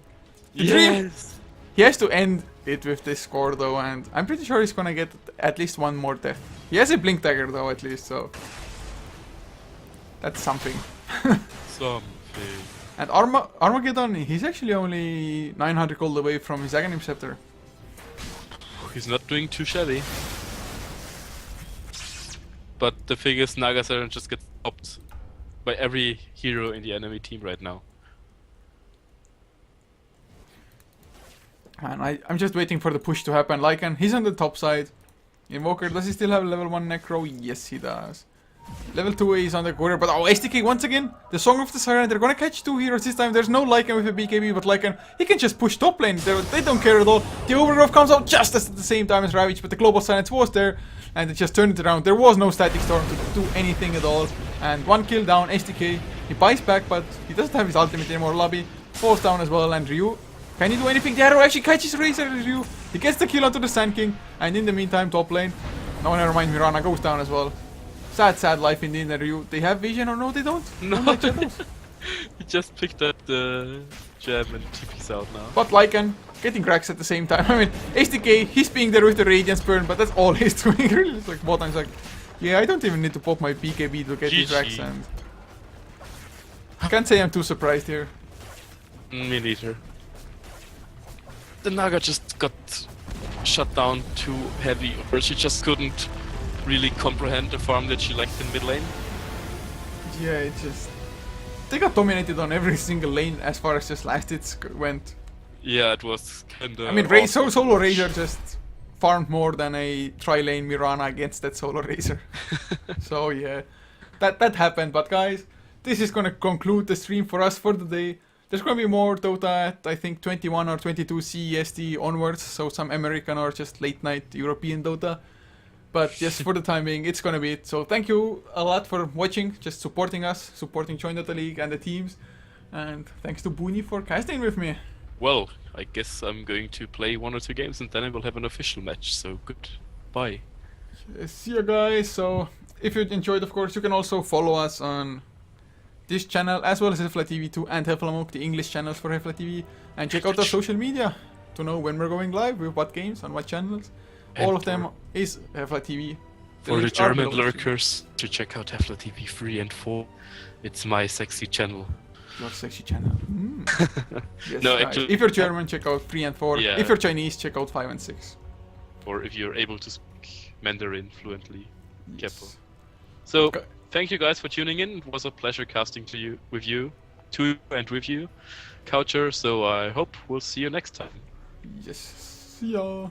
The dream. Yes. He has to end it with this score though, and I'm pretty sure he's gonna get at least 1 more death. He has a blink dagger though, at least, so that's something. Something. And Armageddon, he's actually only 900 gold away from his Aghanim Scepter. He's not doing too shabby. But the thing is, Nagasaran just gets stopped by every hero in the enemy team right now. Man, I'm just waiting for the push to happen. Lycan, he's on the top side. Invoker, does he still have level 1 Necro? Yes, he does. Level 2 is on the courier, but oh, STK once again, the Song of the Siren, they're gonna catch 2 heroes this time. There's no Lycan with a BKB, but Lycan, he can just push top lane. They don't care at all. The Overgrowth comes out just at the same time as Ravage, but the Global Silence was there, and it just turned it around. There was no Static Storm to do anything at all. And 1 kill down, STK, he buys back, but he doesn't have his ultimate anymore. Lobby falls down as well, and Ryu, can he do anything? The arrow actually catches Razor Ryu. He gets the kill onto the Sand King, and in the meantime, top lane, no, never mind, Mirana goes down as well. Sad life indeed, Ryu. They have vision or no, they don't? No, he just picked up the jab and TP's out now. But Lycan, getting cracks at the same time. I mean, SDK, he's being there with the Radiance Burn, but that's all he's doing. Really, it's like Botan's like, yeah, I don't even need to pop my BKB to get these racks, and can't say I'm too surprised here. Me neither. The Naga just got shut down too heavy, or she just couldn't really comprehend the farm that she lacked in mid lane. Yeah, it just... They got dominated on every single lane as far as just last hits went. Yeah, it was kinda... I mean, Solo Razor just farmed more than a tri-lane Mirana against that Solo Razor. So yeah, that happened. But guys, this is gonna conclude the stream for us for the day. There's gonna be more Dota at, I think, 21 or 22 CEST onwards, so some American or just late night European Dota. But just for the time being, it's gonna be it. So thank you a lot for watching, just supporting us, supporting Join Dota League and the teams. And thanks to Booney for casting with me. Well, I guess I'm going to play 1 or 2 games and then I will have an official match, so goodbye. See you guys. So if you enjoyed, of course, you can also follow us on this channel as well as HeflaTV 2 and HeflaMoke, the English channels for HeflaTV. And check out our social media to know when we're going live, with what games, on what channels. All of them is HeflaTV. For the German lurkers, to check out HeflaTV 3 and 4. It's my sexy channel. Your sexy channel. Yes, no, guys. actually, If you're German, check out 3 and 4. Yeah. If you're Chinese, check out 5 and 6. Or if you're able to speak Mandarin fluently. Yes. Kepo. So, Okay. thank you guys for tuning in. It was a pleasure casting with you, Coucher. So I hope we'll see you next time. Yes. See ya.